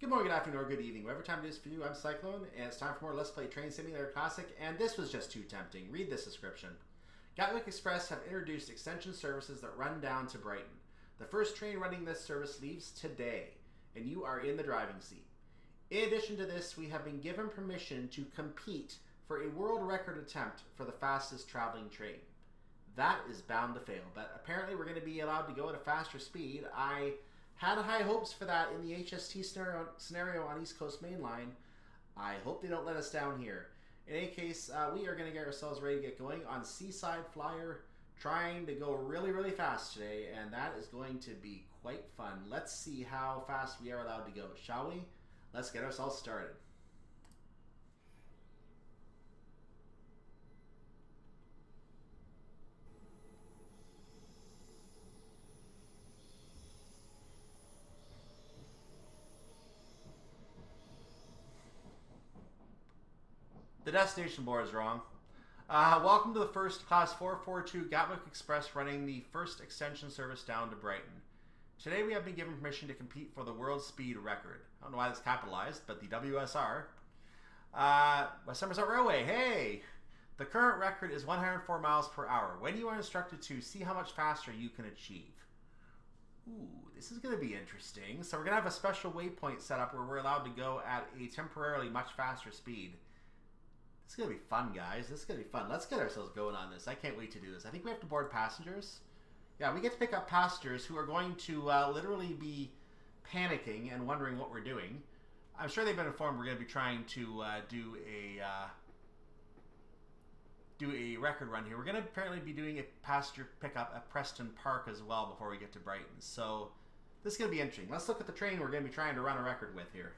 Good morning, good afternoon, or good evening. Whatever time it is for you, I'm Cyclone, and it's time for more Let's Play Train Simulator Classic, and this was just too tempting. Read this description. Gatwick Express have introduced extension services that run down to Brighton. The first train running this service leaves today, and you are in the driving seat. In addition to this, we have been given permission to compete for a world record attempt for the fastest traveling train. That is bound to fail, but apparently we're going to be allowed to go at a faster speed. I had high hopes for that in the HST scenario on East Coast Main Line. I hope they don't let us down here. In any case, we are going to get ourselves ready to get going on Seaside Flyer, trying to go really fast today, and that is going to be quite fun. Let's see how fast we are allowed to go, shall we? Let's get ourselves started. The destination board is wrong. Welcome to the first Class 442 Gatwick Express running the first extension service down to Brighton. Today we have been given permission to compete for the world speed record. I don't know why that's capitalized, but the WSR. West Somerset Railway, hey! The current record is 104 miles per hour. When you are instructed to, see how much faster you can achieve. Ooh, this is going to be interesting. So we're going to have a special waypoint set up where we're allowed to go at a temporarily much faster speed. This is going to be fun, guys. This is going to be fun. Let's get ourselves going on this. I can't wait to do this. I think we have to board passengers. Yeah, we get to pick up passengers who are going to literally be panicking and wondering what we're doing. I'm sure they've been informed we're going to be trying to do a record run here. We're going to apparently be doing a passenger pickup at Preston Park as well before we get to Brighton. So this is going to be interesting. Let's look at the train we're going to be trying to run a record with here.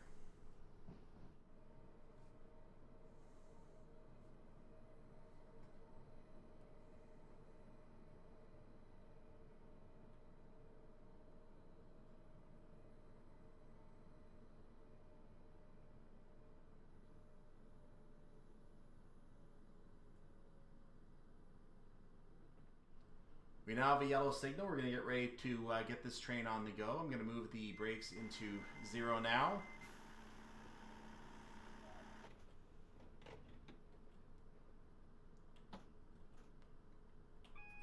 We now have a yellow signal. We're going to get ready to get this train on the go. I'm going to move the brakes into 0 now.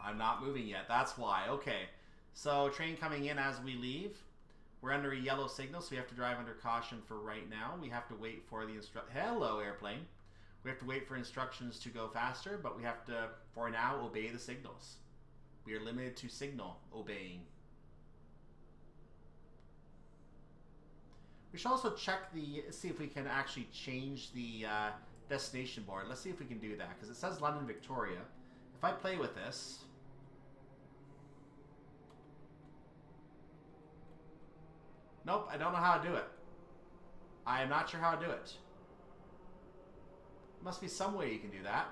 I'm not moving yet. That's why. Okay. So train coming in as we leave. We're under a yellow signal, so we have to drive under caution for right now. We have to wait for the Hello, airplane. We have to wait for instructions to go faster, but we have to, for now, obey the signals. We are limited to signal obeying. We should also check see if we can actually change the destination board. Let's see if we can do that, because it says London Victoria. If I play with this, nope, I don't know how to do it. I am not sure how to do it. There must be some way you can do that.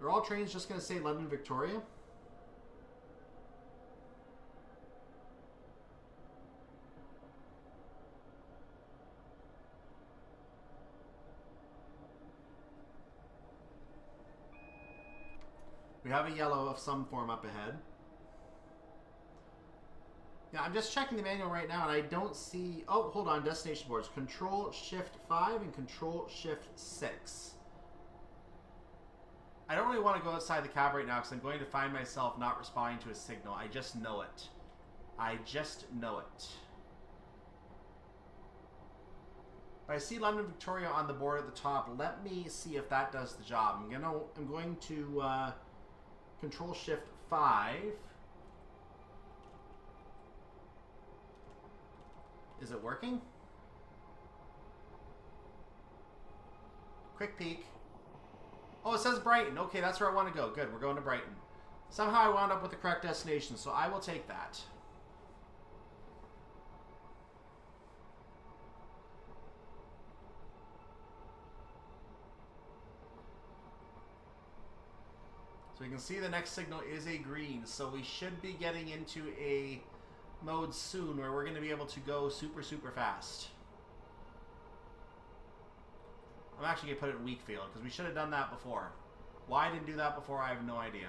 Are all trains just going to say London Victoria? We have a yellow of some form up ahead. Yeah, I'm just checking the manual right now, and I don't see... Oh, hold on. Destination boards. Control-Shift-5 and Control-Shift-6. I don't really want to go outside the cab right now because I'm going to find myself not responding to a signal. I just know it. I just know it. But I see London Victoria on the board at the top. Let me see if that does the job. I'm going to Control-Shift-5. Is it working? Quick peek. Oh, it says Brighton. Okay, that's where I want to go. Good, we're going to Brighton. Somehow I wound up with the correct destination, so I will take that. So you can see the next signal is a green, so we should be getting into a mode soon where we're going to be able to go super fast. I'm actually going to put it in weak field, because we should have done that before. Why I didn't do that before, I have no idea.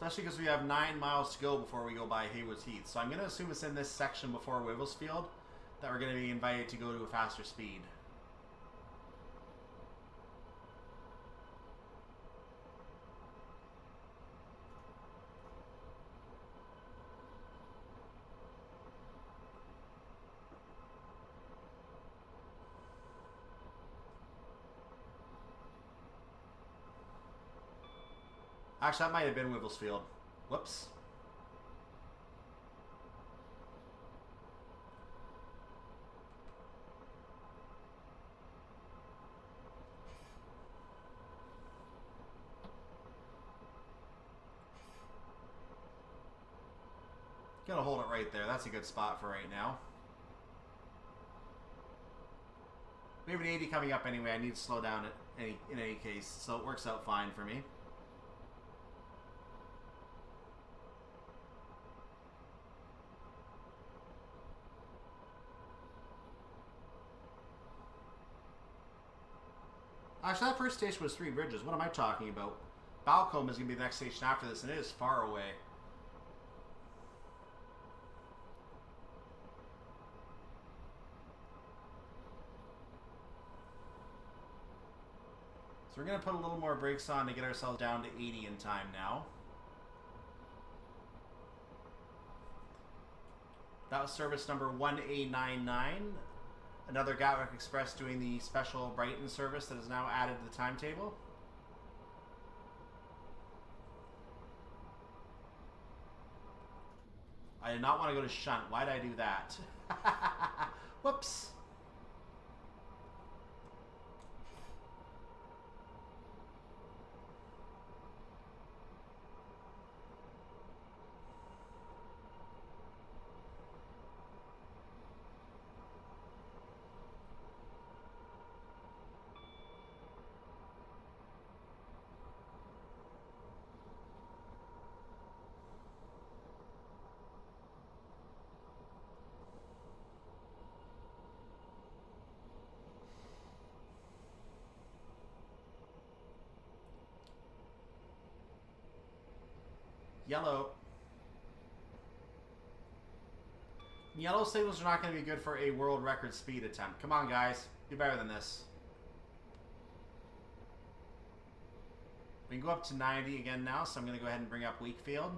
Especially because we have 9 miles to go before we go by Haywards Heath. So I'm going to assume it's in this section before Wivelsfield that we're going to be invited to go to a faster speed. Actually, that might have been Wivelsfield. Whoops. Gonna hold it right there. That's a good spot for right now. We have an 80 coming up anyway. I need to slow down in any case, so it works out fine for me. Actually, that first station was 3 Bridges. What am I talking about? Balcombe is going to be the next station after this, and it is far away. So we're going to put a little more brakes on to get ourselves down to 80 in time now. That was service number 1A99. Another Gatwick Express doing the special Brighton service that is now added to the timetable. I did not want to go to Shunt. Why did I do that? Whoops. Yellow. Yellow signals are not going to be good for a world record speed attempt. Come on, guys. Do better than this. We can go up to 90 again now, so I'm going to go ahead and bring up Wakefield.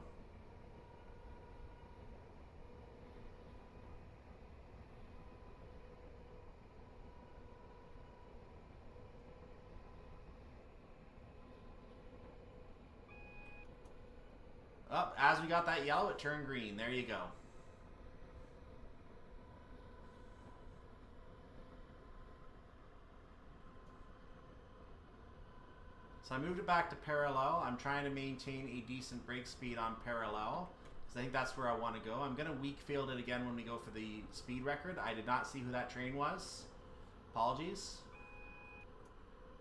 Up, as we got that yellow, it turned green. There you go. So I moved it back to parallel. I'm trying to maintain a decent brake speed on parallel, because I think that's where I want to go. I'm going to weak field it again when we go for the speed record. I did not see who that train was. Apologies.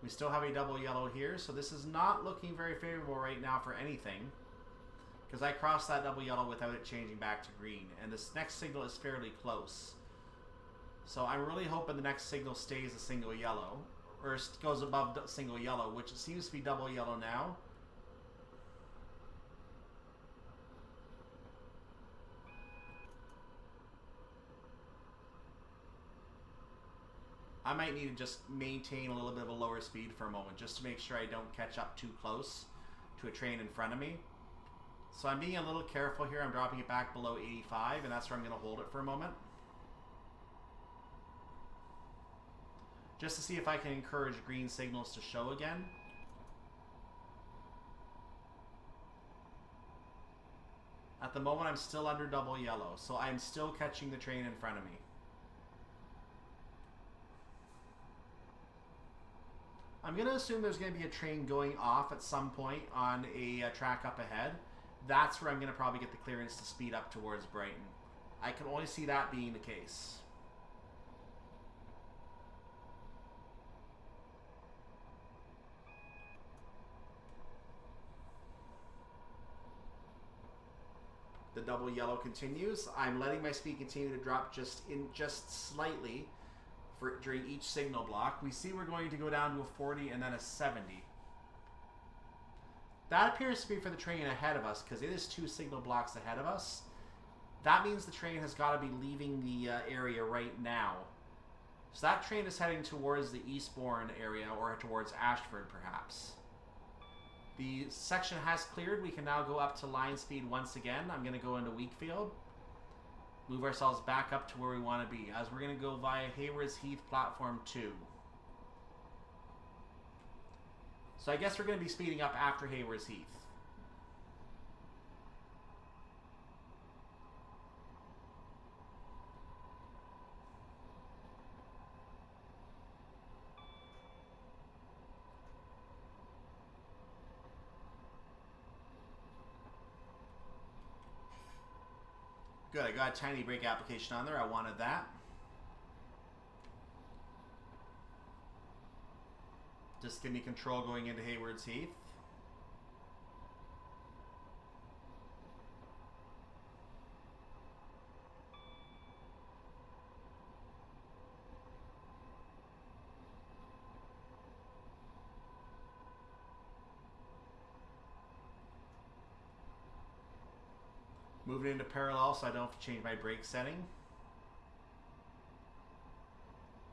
We still have a double yellow here, so this is not looking very favorable right now for anything, because I crossed that double yellow without it changing back to green. And this next signal is fairly close. So I'm really hoping the next signal stays a single yellow, or goes above single yellow, which it seems to be double yellow now. I might need to just maintain a little bit of a lower speed for a moment, just to make sure I don't catch up too close to a train in front of me. So I'm being a little careful here. I'm dropping it back below 85, and that's where I'm going to hold it for a moment, just to see if I can encourage green signals to show again. At the moment, I'm still under double yellow, so I'm still catching the train in front of me. I'm going to assume there's going to be a train going off at some point on a track up ahead. That's where I'm going to probably get the clearance to speed up towards Brighton. I can only see that being the case. The double yellow continues. I'm letting my speed continue to drop just slightly during each signal block. We see we're going to go down to a 40 and then a 70. That appears to be for the train ahead of us, because it is 2 signal blocks ahead of us. That means the train has got to be leaving the area right now. So that train is heading towards the Eastbourne area, or towards Ashford, perhaps. The section has cleared. We can now go up to line speed once again. I'm going to go into Wakefield. Move ourselves back up to where we want to be, as we're going to go via Haywards Heath, Platform 2. So I guess we're going to be speeding up after Haywards Heath. Good, I got a tiny brake application on there. I wanted that. Just give me control going into Haywards Heath. Moving into parallel so I don't have to change my brake setting.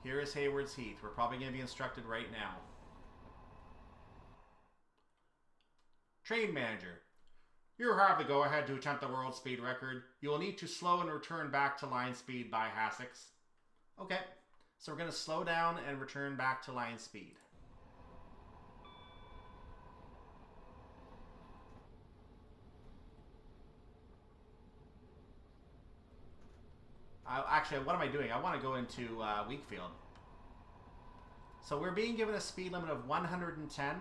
Here is Haywards Heath. We're probably going to be instructed right now. Train manager. You have the go-ahead to attempt the world speed record. You will need to slow and return back to line speed by Hassocks. Okay, so we're going to slow down and return back to line speed. Actually, what am I doing? I want to go into Wakefield. So we're being given a speed limit of 110.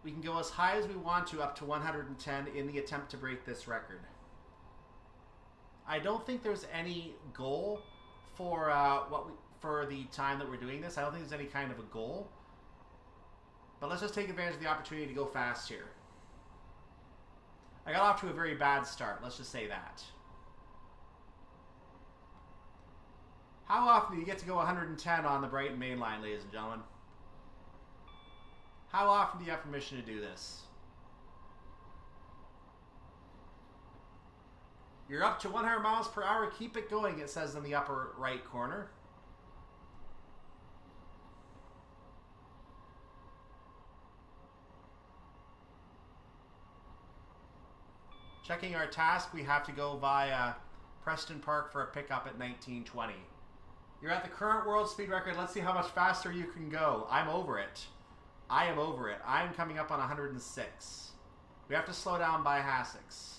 We can go as high as we want to, up to 110, in the attempt to break this record. I don't think there's any goal for for the time that we're doing this. I don't think there's any kind of a goal. But let's just take advantage of the opportunity to go fast here. I got off to a very bad start. Let's just say that. How often do you get to go 110 on the Brighton main line, ladies and gentlemen? How often do you have permission to do this? You're up to 100 miles per hour. Keep it going, it says in the upper right corner. Checking our task, we have to go via Preston Park for a pickup at 19:20. You're at the current world speed record. Let's see how much faster you can go. I'm over it. I am over it. I'm coming up on 106. We have to slow down by Hassocks.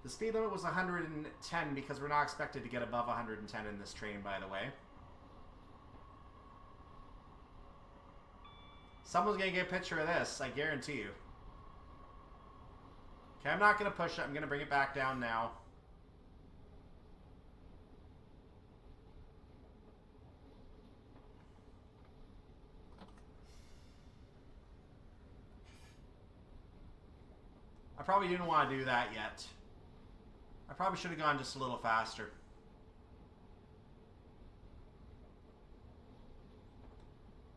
The speed limit was 110 because we're not expected to get above 110 in this train, by the way. Someone's going to get a picture of this, I guarantee you. Okay, I'm not going to push it. I'm going to bring it back down now. I probably didn't want to do that yet. I probably should have gone just a little faster.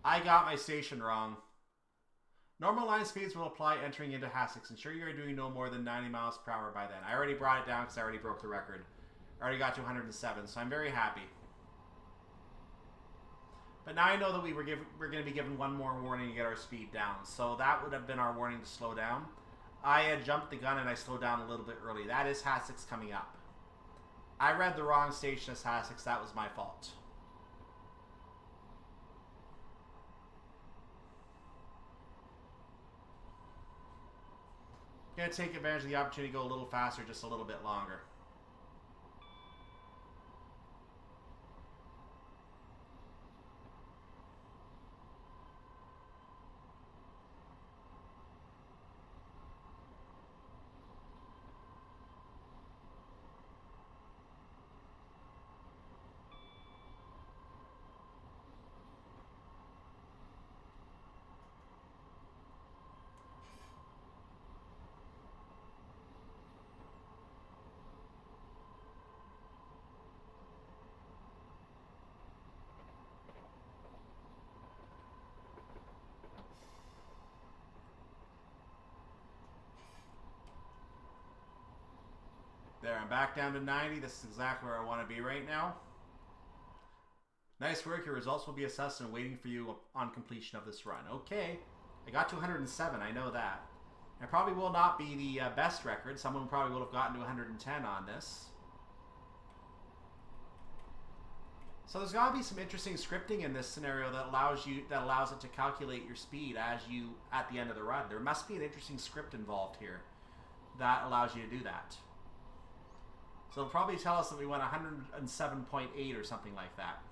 I got my station wrong. Normal line speeds will apply entering into Hassocks. Ensure you are doing no more than 90 miles per hour by then. I already brought it down because I already broke the record. I already got to 107, so I'm very happy. But now I know that we're going to be given one more warning to get our speed down. So that would have been our warning to slow down. I had jumped the gun and I slowed down a little bit early. That is Hassocks coming up. I read the wrong station as Hassocks. That was my fault. Going to take advantage of the opportunity to go a little faster, just a little bit longer. back down to 90. This is exactly where I want to be right now. Nice work. Your results will be assessed and waiting for you on completion of this run. Okay. I got to 107. I know that. It probably will not be the best record. Someone probably will have gotten to 110 on this. So there's got to be some interesting scripting in this scenario that allows it to calculate your speed as you at the end of the run. There must be an interesting script involved here that allows you to do that. So it'll probably tell us that we went 107.8 or something like that.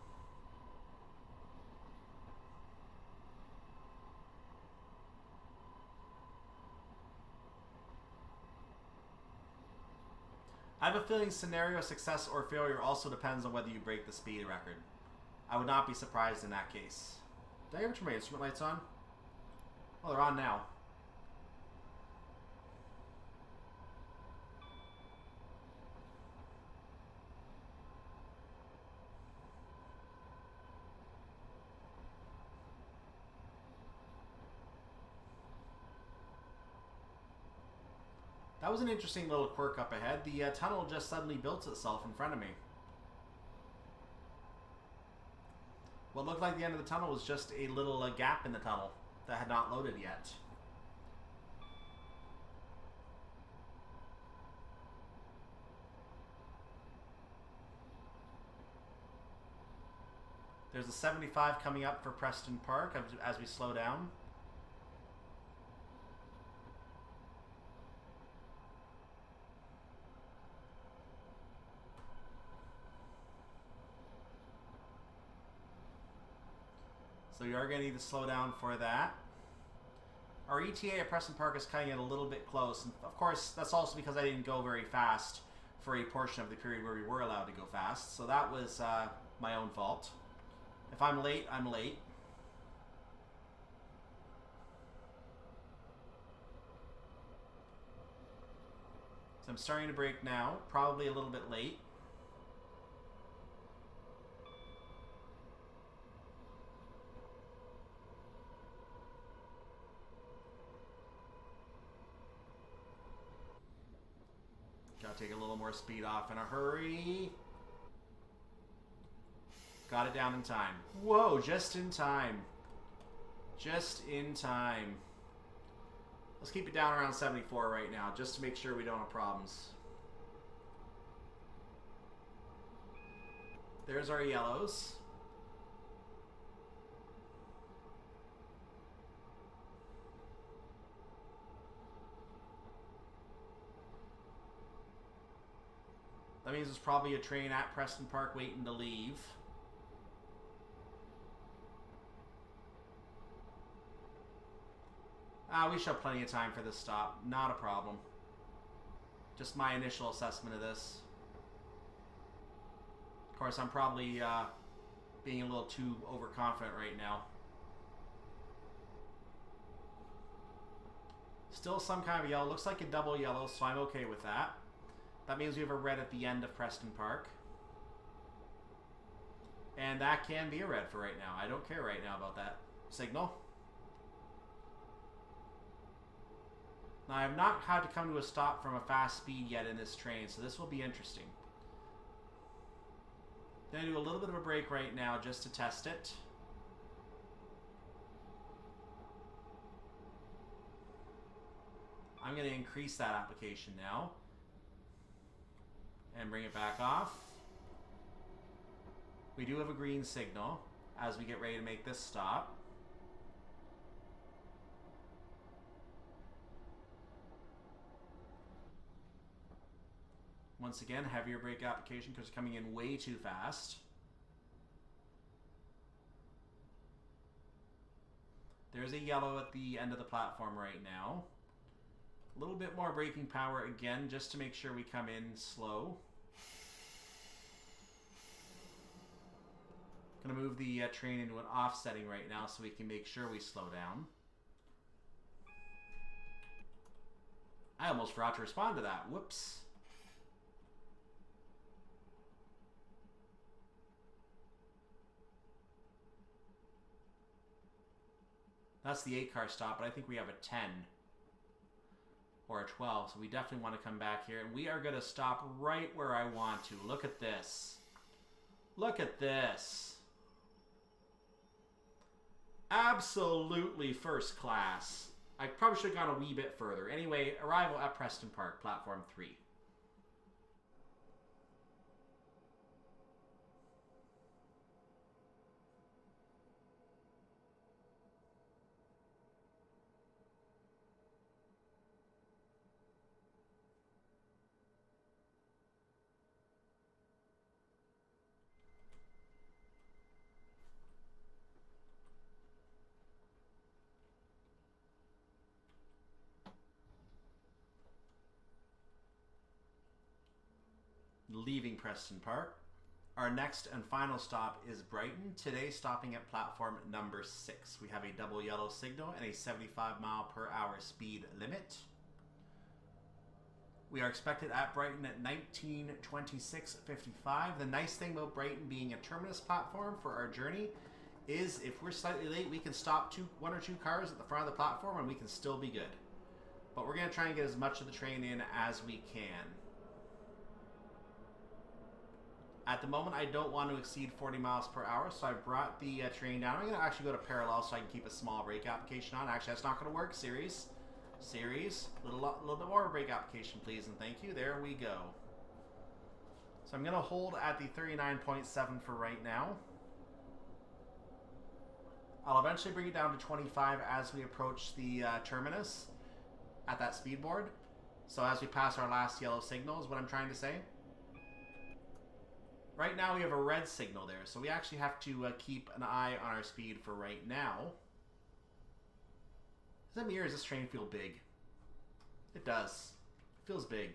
I have a feeling scenario success or failure also depends on whether you break the speed record. I would not be surprised in that case. Did I ever turn my instrument lights on? Oh, they're on now. That was an interesting little quirk up ahead. The tunnel just suddenly built itself in front of me. What looked like the end of the tunnel was just a little gap in the tunnel that had not loaded yet. There's a 75 coming up for Preston Park as we slow down. So you are going to need to slow down for that. Our ETA at Preston Park is cutting it a little bit close. And of course, that's also because I didn't go very fast for a portion of the period where we were allowed to go fast. So that was my own fault. If I'm late, I'm late. So I'm starting to brake now, probably a little bit late. Gotta take a little more speed off in a hurry. Got it down in time. Whoa, just in time. Just in time. Let's keep it down around 74 right now, just to make sure we don't have problems. There's our yellows. That means there's probably a train at Preston Park waiting to leave. We should have plenty of time for this stop. Not a problem. Just my initial assessment of this. Of course, I'm probably being a little too overconfident right now. Still some kind of yellow. Looks like a double yellow, so I'm okay with that. That means we have a red at the end of Preston Park. And that can be a red for right now. I don't care right now about that signal. Now, I have not had to come to a stop from a fast speed yet in this train, so this will be interesting. Going to do a little bit of a brake right now just to test it. I'm going to increase that application now. And bring it back off. We do have a green signal as we get ready to make this stop. Once again, heavier brake application because it's coming in way too fast. There's a yellow at the end of the platform right now. A little bit more braking power again, just to make sure we come in slow. Gonna move the train into an offsetting right now so we can make sure we slow down. I almost forgot to respond to that. Whoops. That's the 8-car stop, but I think we have a 10. or a 12, so we definitely want to come back here. And we are going to stop right where I want to. Look at this. Look at this. Absolutely first class. I probably should have gone a wee bit further. Anyway, arrival at Preston Park, platform 3. Leaving Preston Park. Our next and final stop is Brighton, today stopping at platform number 6. We have a double yellow signal and a 75-mile-per-hour speed limit. We are expected at Brighton at 19:26:55. The nice thing about Brighton being a terminus platform for our journey is if we're slightly late, we can stop one or two cars at the front of the platform and we can still be good. But we're going to try and get as much of the train in as we can. At the moment, I don't want to exceed 40 miles per hour, so I've brought the train down. I'm going to actually go to parallel so I can keep a small brake application on. Actually, that's not going to work. Series. Little bit more brake application, please, and thank you. There we go. So I'm going to hold at the 39.7 for right now. I'll eventually bring it down to 25 as we approach the terminus at that speed board. So as we pass our last yellow signal is what I'm trying to say. Right now we have a red signal there, so we actually have to keep an eye on our speed for right now. Does that mean, does this train feel big? It does. It feels big.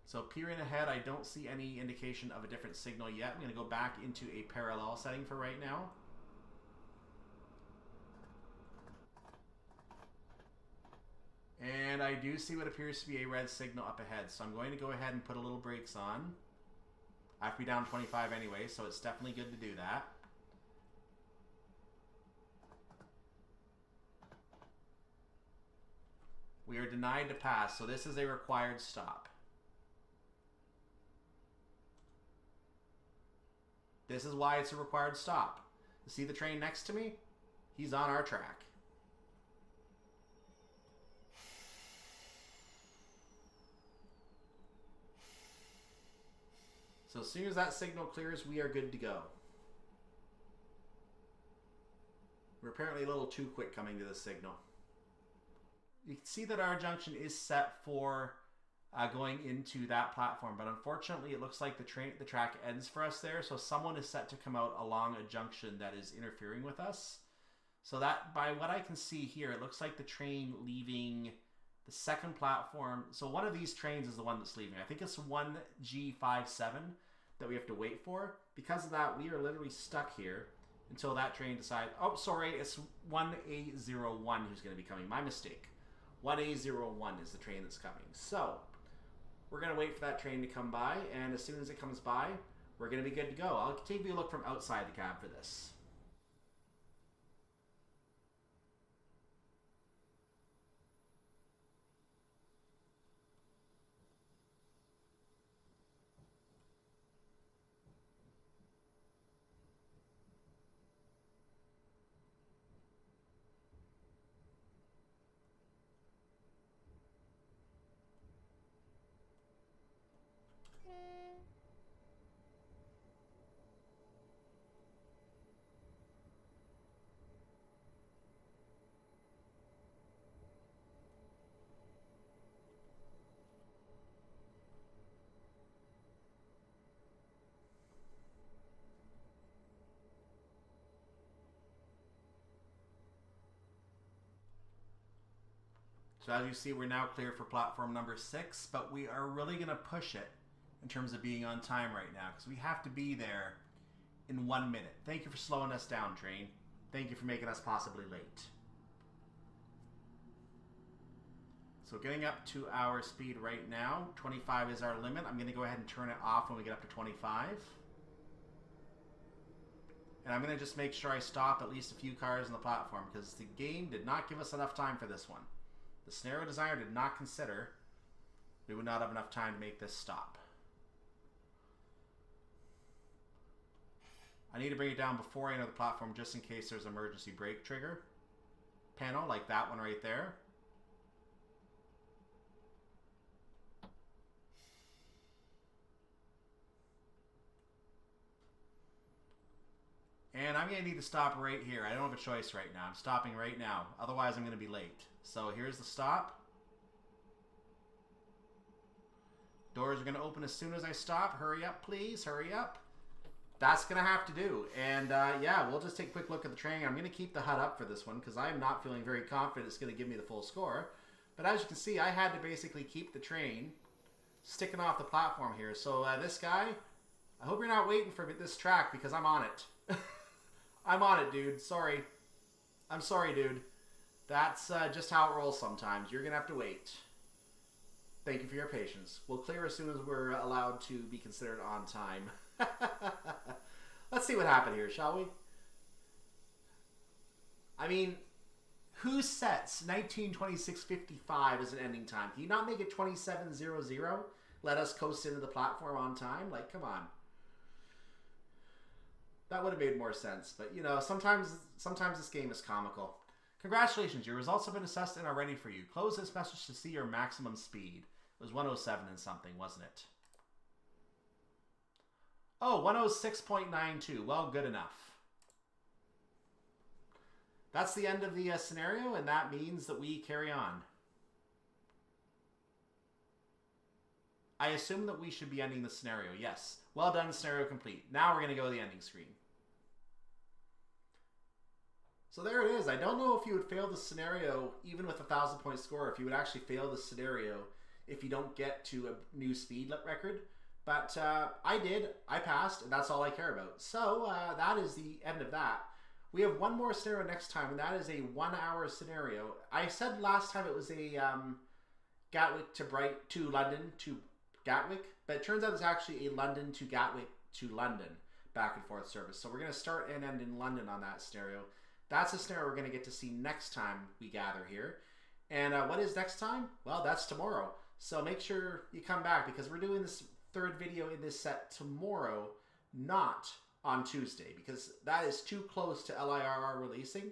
So peering ahead, I don't see any indication of a different signal yet. I'm going to go back into a parallel setting for right now. And I do see what appears to be a red signal up ahead. So I'm going to go ahead and put a little brakes on. I have to be down 25 anyway, so it's definitely good to do that. We are denied to pass, so this is a required stop. This is why it's a required stop. You see the train next to me? He's on our track. So as soon as that signal clears, we are good to go. We're apparently a little too quick coming to this signal. You can see that our junction is set for going into that platform, but unfortunately it looks like the track ends for us there, so someone is set to come out along a junction that is interfering with us. So that, by what I can see here, it looks like the train leaving the second platform. So one of these trains is the one that's leaving. I think it's 1G57 that we have to wait for. Because of that, we are literally stuck here until that train decides. Oh, sorry, it's 1A01 who's going to be coming. My mistake. 1A01 is the train that's coming. So we're going to wait for that train to come by, and as soon as it comes by, we're going to be good to go. I'll take you a look from outside the cab for this. So as you see, we're now clear for platform number 6, but we are really going to push it in terms of being on time right now, because we have to be there in 1 minute. Thank you for slowing us down, train. Thank you for making us possibly late. So getting up to our speed right now, 25 is our limit. I'm going to go ahead and turn it off when we get up to 25. And I'm going to just make sure I stop at least a few cars on the platform, because the game did not give us enough time for this one. The scenario designer did not consider we would not have enough time to make this stop. I need to bring it down before I enter the platform just in case there's an emergency brake trigger panel, like that one right there. And I'm going to need to stop right here. I don't have a choice right now. I'm stopping right now. Otherwise, I'm going to be late. So here's the stop. Doors are going to open as soon as I stop. Hurry up, please. Hurry up. That's going to have to do. And yeah, we'll just take a quick look at the train. I'm going to keep the HUD up for this one because I'm not feeling very confident it's going to give me the full score. But as you can see, I had to basically keep the train sticking off the platform here. So this guy, I hope you're not waiting for this track because I'm on it. I'm on it, dude. Sorry. I'm sorry, dude. That's just how it rolls sometimes. You're going to have to wait. Thank you for your patience. We'll clear as soon as we're allowed to be considered on time. Let's see what happened here, shall we? I mean, who sets 19:26:55 as an ending time? Can you not make it 27:00? Let us coast into the platform on time? Like, come on. That would have made more sense. But, you know, sometimes this game is comical. Congratulations, your results have been assessed and are ready for you. Close this message to see your maximum speed. It was 107 and something, wasn't it? Oh, 106.92. Well, good enough. That's the end of the scenario, and that means that we carry on. I assume that we should be ending the scenario. Yes. Well done, scenario complete. Now we're going to go to the ending screen. So there it is. I don't know if you would fail the scenario, even with a 1,000-point score, if you would actually fail the scenario if you don't get to a new speed record. But I did. I passed, and that's all I care about. So that is the end of that. We have one more scenario next time, and that is a 1-hour scenario. I said last time it was a Gatwick to London to Gatwick, but it turns out it's actually a London to Gatwick to London back and forth service. So we're going to start and end in London on that scenario. That's a scenario we're going to get to see next time we gather here. And what is next time? Well, that's tomorrow. So make sure you come back because we're doing this third video in this set tomorrow, not on Tuesday, because that is too close to LIRR releasing,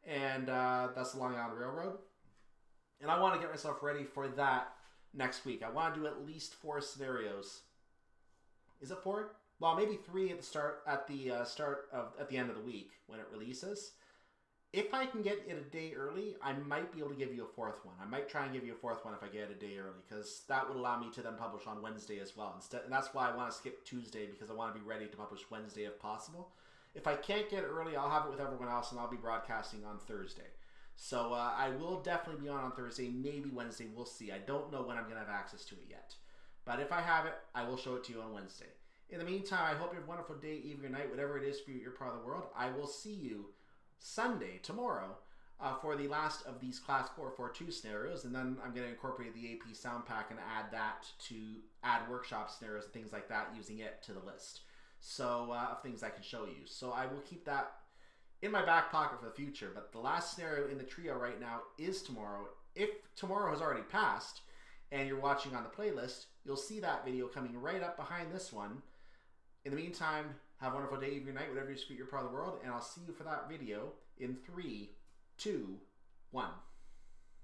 and that's the Long Island Railroad. And I want to get myself ready for that next week. I want to do at least 4 scenarios. Is it 4? Well, maybe 3 at the start, at the end of the week when it releases. If I can get it a day early, I might be able to give you a 4th one. I might try and give you a 4th one if I get it a day early, because that would allow me to then publish on Wednesday as well. And that's why I want to skip Tuesday, because I want to be ready to publish Wednesday if possible. If I can't get it early, I'll have it with everyone else, and I'll be broadcasting on Thursday. So I will definitely be on Thursday, maybe Wednesday. We'll see. I don't know when I'm going to have access to it yet. But if I have it, I will show it to you on Wednesday. In the meantime, I hope you have a wonderful day, evening, or night, whatever it is for you, your part of the world. I will see you Sunday, tomorrow, for the last of these Class 442 scenarios, and then I'm going to incorporate the AP sound pack and add that to add workshop scenarios and things like that, using it to the list. So, of things I can show you. So I will keep that in my back pocket for the future, but the last scenario in the trio right now is tomorrow. If tomorrow has already passed, and you're watching on the playlist, you'll see that video coming right up behind this one. In the meantime, have a wonderful day, evening, night, whatever you speak your part of the world, and I'll see you for that video in 3, 2, 1.